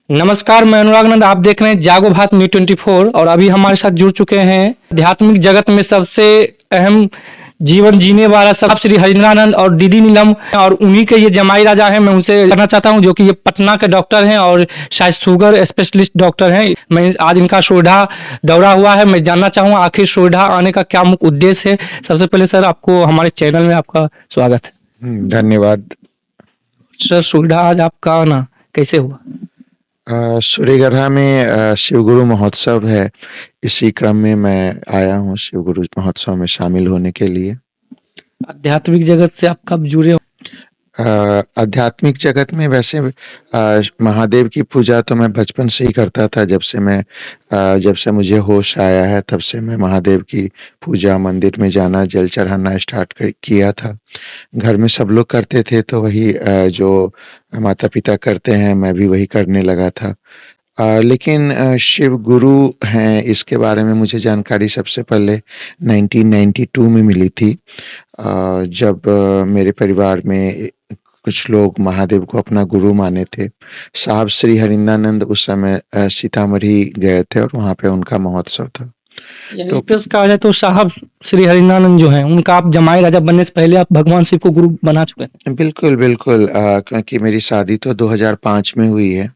नमस्कार, मैं अनुराग नंद। आप देख रहे हैं जागो भारत न्यूज़ 24 और अभी हमारे साथ जुड़ चुके हैं आध्यात्मिक जगत में सबसे अहम जीवन जीने वाला सब श्री हरिंद्रानंद और दीदी नीलम, और उन्हीं के ये जमाई राजा हैं। मैं उनसे जानना चाहता हूं, जो कि ये पटना के डॉक्टर हैं और शायद शुगर स्पेशलिस्ट डॉक्टर हैं। मैं आज इनका सोरठा दौरा हुआ है। मैं जानना चाहूँगा आखिर सोरठा आने का क्या मुख्य उद्देश्य है। सबसे पहले सर, आपको हमारे चैनल में आपका स्वागत है। धन्यवाद। सर, सोरठा आज आपका आना कैसे हुआ? सूर्यगढ़ा में शिवगुरु महोत्सव है। इसी क्रम में मैं आया हूँ शिवगुरु महोत्सव में शामिल होने के लिए। आध्यात्मिक जगत से आप कब जुड़े हो? आध्यात्मिक जगत में वैसे महादेव की पूजा तो मैं बचपन से ही करता था। जब से मुझे होश आया है तब से मैं महादेव की पूजा, मंदिर में जाना, जल चढ़ाना स्टार्ट किया था। घर में सब लोग करते थे तो वही जो माता-पिता करते हैं मैं भी वही करने लगा था। लेकिन शिव गुरु हैं इसके बारे में मुझे जानकारी सबसे पहले 1992 में मिली थी। जब मेरे परिवार में कुछ लोग महादेव को अपना गुरु माने थे। साहब श्री हरिंद्रानंद उस समय सीतामढ़ी गए थे और वहाँ पे उनका महोत्सव था। तो कहा जाए तो साहब श्री हरिनानंद जो हैं, उनका आप जमाई राजा बनने से पहले आप भगवान शिव को गुरु बना चुके हैं। बिल्कुल, बिल्कुल। क्योंकि मेरी शादी तो 2005 में हुई है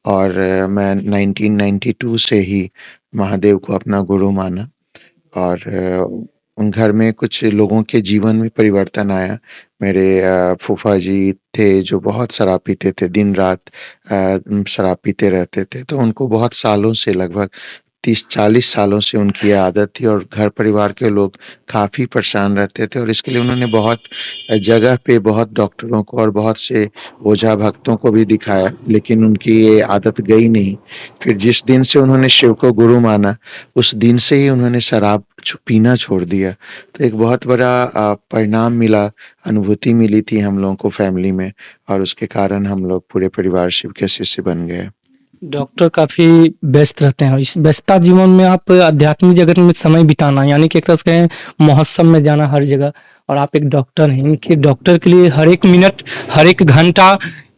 और मैं 1992 से ही महादेव को अपना गुरु माना और उन घर में कुछ लोगों के जीवन में परिवर्तन आया। मेरे फूफा जी थे जो बहुत शराब पीते थे, दिन-रात शराब पीते रहते थे, तो उनको बहुत सालों से लगभग 30-40 सालों से उनकी ये आदत थी और घर परिवार के लोग काफ़ी परेशान रहते थे और इसके लिए उन्होंने बहुत जगह पे बहुत डॉक्टरों को और बहुत से ओझा भक्तों को भी दिखाया, लेकिन उनकी ये आदत गई नहीं। फिर जिस दिन से उन्होंने शिव को गुरु माना, उस दिन से ही उन्होंने शराब पीना छोड़ दिया। तो एक बहुत बड़ा परिणाम मिला, अनुभूति मिली थी हम लोगों को फैमिली में और उसके कारण हम लोग पूरे परिवार शिव के शिष्य बन गए। डॉक्टर काफी व्यस्त रहते हैं और इस व्यस्तता जीवन में आप आध्यात्मिक जगत में समय बिताना, यानी कि एक तरह से कहें महोत्सव में जाना हर जगह, और आप एक डॉक्टर हैं। इनके डॉक्टर के लिए हर एक मिनट, हर एक घंटा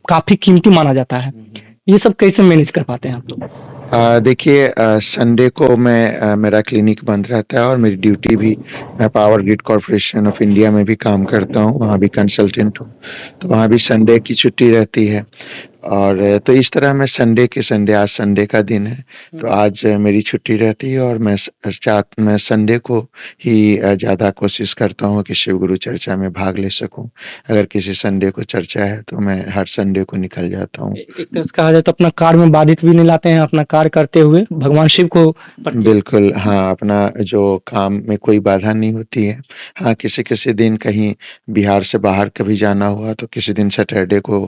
काफी कीमती माना जाता है। ये सब कैसे मैनेज कर पाते हैं आप लोग? देखिए, संडे को मेरा क्लिनिक बंद रहता है और मेरी ड्यूटी भी, मैं power grid corporation of India में भी काम करता हूँ, वहाँ भी कंसल्टेंट हूँ, तो वहाँ भी संडे की छुट्टी रहती है। और तो इस तरह मैं संडे के संडे, आज संडे का दिन है, तो आज मेरी छुट्टी रहती है और मैं संडे को ही ज़्यादा कोशिश करता हूँ कि शिव गुरु चर्चा में भाग ले सकूँ। अगर किसी संडे को चर्चा है तो मैं हर संडे को निकल जाता हूँ। एक तरह से कहा जाए तो अपना कार्य में बाधित भी नहीं लाते हैं, अपना कार्य करते हुए भगवान शिव को बिल्कुल, हाँ, अपना जो काम में कोई बाधा नहीं होती है। हाँ, किसी-किसी दिन कहीं बिहार से बाहर कभी जाना हुआ तो किसी दिन सैटरडे को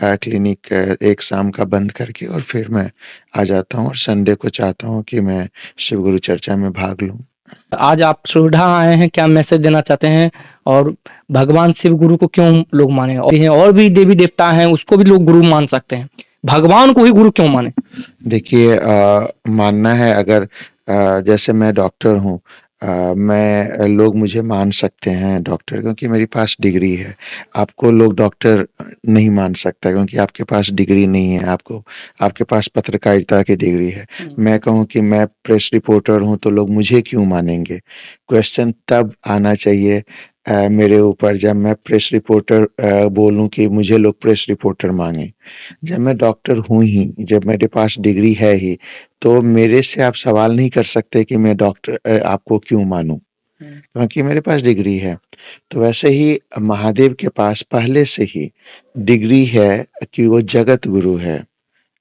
क्लिनिक एक शाम का बंद करके और फिर मैं आ जाता हूँ और संडे को चाहता हूँ कि मैं शिव गुरु चर्चा में भाग लूँ। आज आप सोरठा आए हैं, क्या मैसेज देना चाहते हैं? और भगवान शिव गुरु को क्यों लोग माने? और भी देवी देवता हैं, उसको भी लोग गुरु मान सकते हैं, भगवान को ही गुरु क्यों माने? देखिए, मानना है अगर जैसे मैं डॉक्टर हूँ, लोग मुझे मान सकते हैं डॉक्टर क्योंकि मेरे पास डिग्री है। आपको लोग डॉक्टर नहीं मान सकता क्योंकि आपके पास डिग्री नहीं है, आपके पास पत्रकारिता की डिग्री है। मैं कहूँ कि मैं प्रेस रिपोर्टर हूँ तो लोग मुझे क्यों मानेंगे? क्वेश्चन तब आना चाहिए मेरे ऊपर जब मैं प्रेस रिपोर्टर बोलूँ कि मुझे लोग प्रेस रिपोर्टर मानें। जब मैं डॉक्टर हूँ ही, जब मेरे पास डिग्री है ही, तो मेरे से आप सवाल नहीं कर सकते कि मैं डॉक्टर आपको क्यों मानूँ? क्योंकि मेरे पास डिग्री है। तो वैसे ही महादेव के पास पहले से ही डिग्री है कि वो जगत गुरु है।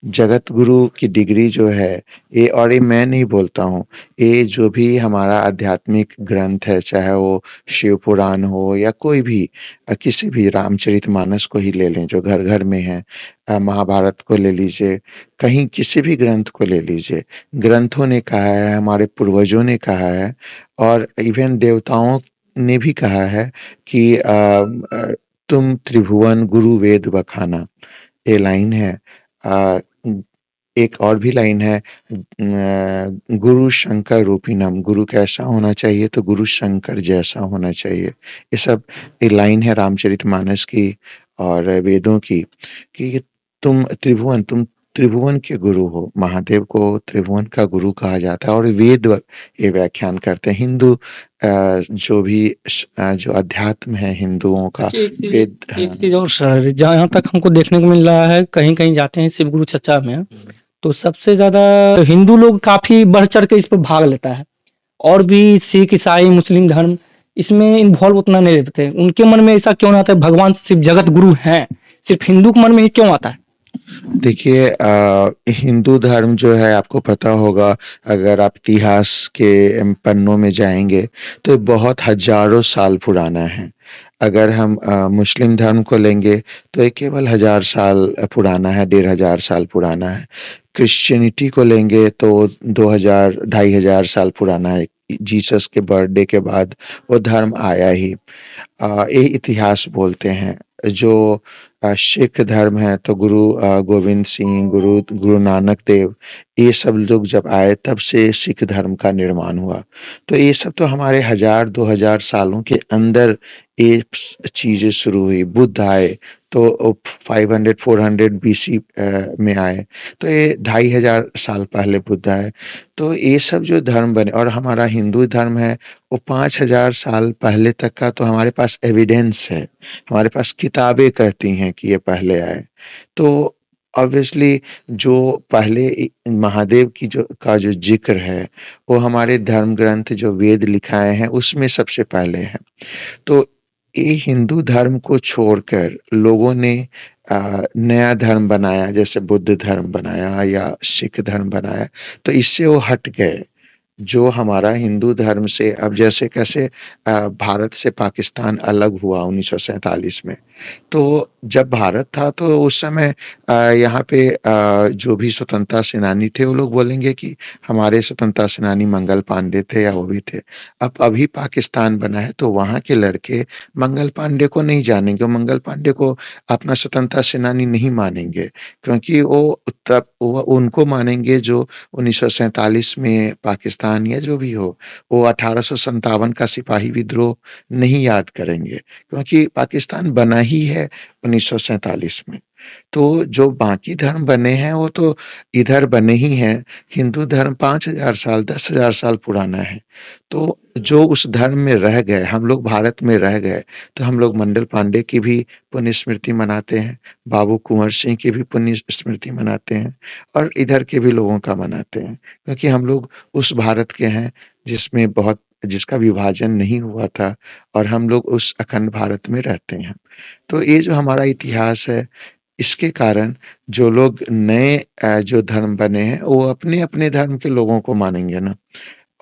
जगत गुरु की डिग्री जो है, ये मैं नहीं बोलता हूँ, ये जो भी हमारा आध्यात्मिक ग्रंथ है, चाहे वो शिव पुराण हो या कोई भी किसी भी रामचरितमानस को ही ले लें जो घर-घर में है, महाभारत को ले लीजिए, कहीं किसी भी ग्रंथ को ले लीजिए। ग्रंथों ने कहा है, हमारे पूर्वजों ने कहा है और इवन देवताओं ने भी कहा है कि तुम त्रिभुवन गुरु वेद बखाना, ये लाइन है। अ, एक और भी लाइन है, गुरु शंकर रूपिणम, गुरु कैसा होना चाहिए तो गुरु शंकर जैसा होना चाहिए। ये सब ये लाइन है रामचरितमानस की और वेदों की कि तुम त्रिभुवन, तुम त्रिभुवन के गुरु हो। महादेव को त्रिभुवन का गुरु कहा जाता है और वेद ये व्याख्यान करते हैं। हिंदू जो भी जो अध्यात्म है हिंदुओं का अच्छा, वेद एक हाँ। चीज़ और सर, जहाँ तक हमको देखने को मिल रहा है, कहीं-कहीं जाते हैं शिव गुरु चर्चा में, तो सबसे ज़्यादा हिंदू लोग काफ़ी बढ़-चढ़ के इस पे भाग लेता है। और भी सिख, ईसाई, मुस्लिम धर्म इसमें इन्वॉल्व उतना नहीं रहते। उनके मन में ऐसा क्यों नहीं आता है भगवान शिव जगत गुरु हैं? सिर्फ़ हिंदू के मन में ये क्यों आता है? देखिए हिंदू धर्म जो है आपको पता होगा, अगर आप इतिहास के पन्नों में जाएँगे तो ये बहुत हज़ारों साल पुराना है। अगर हम मुस्लिम धर्म को लेंगे तो ये केवल 1000 साल पुराना है, 1500 साल पुराना है। क्रिश्चियनिटी को लेंगे तो 2000 2500 साल पुराना है। जीसस के बर्थडे के बाद वो धर्म आया ही। ये इतिहास बोलते हैं। जो सिख धर्म है तो गुरु गोविंद सिंह, गुरु नानक देव, ये सब लोग जब आए तब से सिख धर्म का निर्माण हुआ। तो ये सब तो हमारे 1000-2000 सालों के अंदर ये चीज़ें शुरू हुई। बुद्ध आए तो 500-400 बीसी में आए, तो ये 2500 साल पहले बुद्ध आए। तो ये सब जो धर्म बने और हमारा हिंदू धर्म है, वो 5000 साल पहले तक का तो हमारे पास एविडेंस है। हमारे पास किताबें कहती हैं कि ये पहले आए। तो ऑब्वियसली जो पहले महादेव की जो ज़िक्र है, वो हमारे धर्म ग्रंथ जो वेद लिखाए हैं, उसमें सबसे पहले है। तो ये हिंदू धर्म को छोड़कर लोगों ने नया धर्म बनाया, जैसे बुद्ध धर्म बनाया या सिख धर्म बनाया, तो इससे वो हट गए। जो हमारा हिंदू धर्म से अब जैसे कैसे भारत से पाकिस्तान अलग हुआ 1947 में। तो जब भारत था तो उस समय यहाँ पे जो भी स्वतंत्रता सेनानी थे वो लोग बोलेंगे कि हमारे स्वतंत्रता सेनानी मंगल पांडे थे या वो भी थे। अब अभी पाकिस्तान बना है तो वहाँ के लड़के मंगल पांडे को नहीं जानेंगे, मंगल पांडे को अपना स्वतंत्रता सेनानी नहीं मानेंगे, क्योंकि वो तब वो उनको मानेंगे जो 1947 में पाकिस्तान या जो भी हो, वो 1857 का सिपाही विद्रोह नहीं याद करेंगे, क्योंकि पाकिस्तान बना ही है 1947 में। तो जो बाकी धर्म बने हैं वो तो इधर बने ही हैं। हिंदू धर्म 5000 साल, 10,000 साल पुराना है। तो जो उस धर्म में रह गए, हम लोग भारत में रह गए, तो हम लोग मंडल पांडे की भी पुण्य स्मृति मनाते हैं, बाबू कुंवर सिंह की भी पुण्य स्मृति मनाते हैं और इधर के भी लोगों का मनाते हैं, क्योंकि हम लोग उस भारत के हैं जिसका विभाजन नहीं हुआ था और हम लोग उस अखंड भारत में रहते हैं। तो ये जो हमारा इतिहास है, इसके कारण जो लोग नए जो धर्म बने हैं, वो अपने-अपने धर्म के लोगों को मानेंगे ना।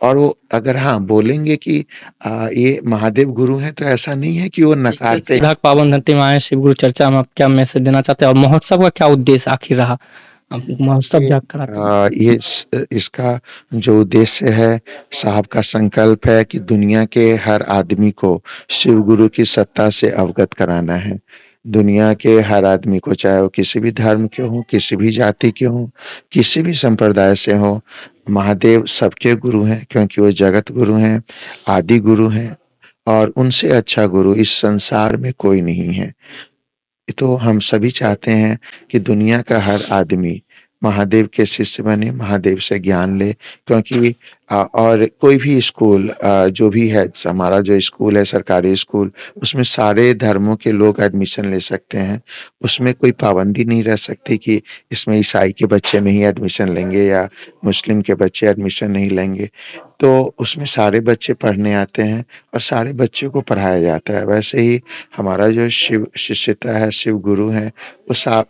और वो अगर हाँ, बोलेंगे कि ये महादेव गुरु हैं, तो ऐसा नहीं है कि वो नकारते वैशाख पावन धरती में आए शिव गुरु चर्चा में आप क्या मैसेज देना चाहते हैं और महोत्सव का क्या उद्देश्य आखिर रहा? आप महोत्सव क्या कराते हैं? इसका जो उद्देश्य है, साहब का संकल्प है कि दुनिया के हर आदमी को शिव गुरु की सत्ता से अवगत कराना है। दुनिया के हर आदमी को, चाहे वो किसी भी धर्म के हों, किसी भी जाति के हों, किसी भी संप्रदाय से हों, महादेव सबके गुरु हैं, क्योंकि वो जगत गुरु हैं, आदि गुरु हैं और उनसे अच्छा गुरु इस संसार में कोई नहीं है। तो हम सभी चाहते हैं कि दुनिया का हर आदमी महादेव के शिष्य बने, महादेव से ज्ञान ले, क्योंकि और कोई भी स्कूल जो भी है, हमारा जो स्कूल है सरकारी स्कूल, उसमें सारे धर्मों के लोग एडमिशन ले सकते हैं। उसमें कोई पाबंदी नहीं रह सकती कि इसमें ईसाई के बच्चे नहीं एडमिशन लेंगे या मुस्लिम के बच्चे एडमिशन नहीं लेंगे। तो उसमें सारे बच्चे पढ़ने आते हैं और सारे बच्चों को पढ़ाया जाता है। वैसे ही हमारा जो शिव शिष्यता है, शिव गुरु हैं, वो सब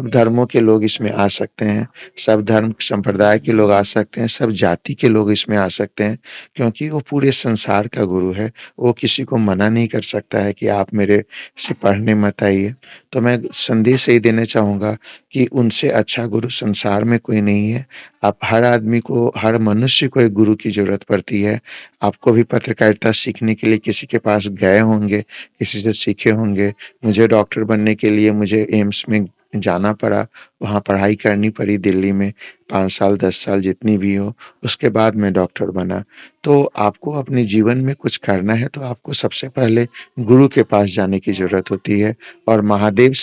धर्मों के लोग इसमें आ सकते हैं, सब धर्म संप्रदाय के लोग आ सकते हैं, सब जाति के लोग इसमें आ सकते हैं, क्योंकि वो पूरे संसार का गुरु है। वो किसी को मना नहीं कर सकता है कि आप मेरे से पढ़ने मत आइए। तो मैं संदेश यही देना चाहूँगा कि उनसे अच्छा गुरु संसार में कोई नहीं है। आप हर आदमी को, हर मनुष्य को एक गुरु की ज़रूरत पड़ती है। आपको भी पत्रकारिता सीखने के लिए किसी के पास गए होंगे, किसी से सीखे होंगे। मुझे डॉक्टर बनने के लिए मुझे एम्स में जाना पड़ा, वहाँ पढ़ाई करनी पड़ी दिल्ली में 5 साल, 10 साल जितनी भी हो, उसके बाद मैं डॉक्टर बना। तो आपको अपने जीवन में कुछ करना है तो आपको सबसे पहले गुरु के पास जाने की ज़रूरत होती है और महादेव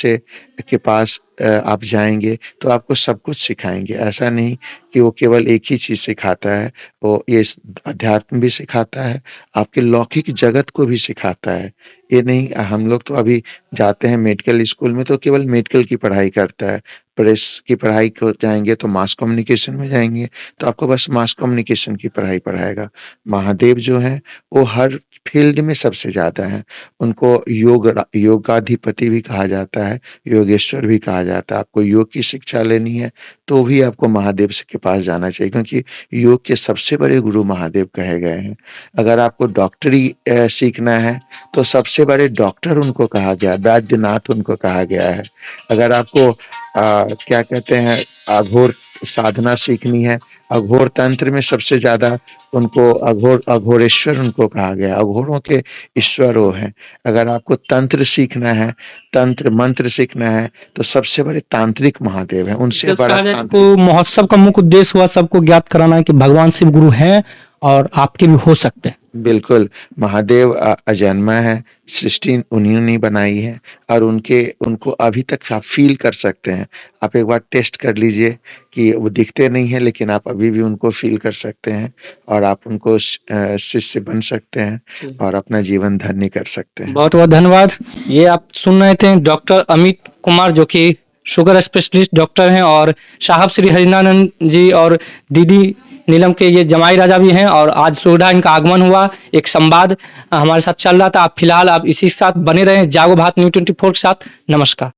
के पास आप जाएँगे तो आपको सब कुछ सिखाएँगे। ऐसा नहीं कि वो केवल एक ही चीज़ सिखाता है, वो ये स अध्यात्म भी सिखाता है, आपके लौकिक जगत को भी सिखाता है। ये नहीं हम लोग तो अभी जाते हैं मेडिकल स्कूल में तो केवल मेडिकल की पढ़ाई करता है। प्रेस की पढ़ाई को जाएँगे तो मास कम्युनिकेशन में जाएँगे, तो आपको बस मास कम्युनिकेशन की पढ़ाई पढ़ाएगा। महादेव जो हैं, वो हर फ़ील्ड में सबसे ज़्यादा हैं। उनको योगाधिपति भी कहा जाता है, योगेश्वर भी कहा जाता है। आपको योग की शिक्षा लेनी है, तो भी आपको महादेव के पास जाना चाहिए क्योंकि योग के सबसे बड़े गुरु महादेव कहे गए हैं। अगर आपको डॉक्टरी सीखना है, तो सबसे बड़े डॉक्टर उनको कहा गया है, वैद्यनाथ उनको कहा गया है। अगर आपको क्या कहते हैं अघोर साधना सीखनी है, अघोर तंत्र में सबसे ज़्यादा उनको अघोरेश्वर उनको कहा गया है, अघोरों के ईश्वर वो हैं। अगर आपको तंत्र सीखना है, तंत्र मंत्र सीखना है, तो सबसे बड़े तांत्रिक महादेव हैं, उनसे जैसे बड़ा कहा जाए तांत्रिक तो महोत्सव का मुख्य उद्देश्य हुआ सबको ज्ञात कराना कि भगवान शिव गुरु हैं और आपके भी हो सकते हैं। बिल्कुल, महादेव अजन्मा है, सृष्टि उन्होंने ने बनाई है और उनको अभी तक आप फ़ील कर सकते हैं। आप एक बार टेस्ट कर लीजिए कि वो दिखते नहीं हैं लेकिन आप अभी भी उनको फ़ील कर सकते हैं और आप उनको शिष्य बन सकते हैं और अपना जीवन धन्य कर सकते हैं। बहुत बहुत धन्यवाद। ये आप सुन रहे थे डॉक्टर अमित कुमार जो कि शुगर स्पेशलिस्ट डॉक्टर हैं और साहब श्री हरिनानंद जी और दीदी नीलम के ये जमाई राजा भी हैं और आज सुविधा इनका आगमन हुआ। एक संवाद हमारे साथ चल रहा था। आप फिलहाल आप इसी के साथ बने रहें जागो भारत न्यूज़ 24 के साथ। नमस्कार।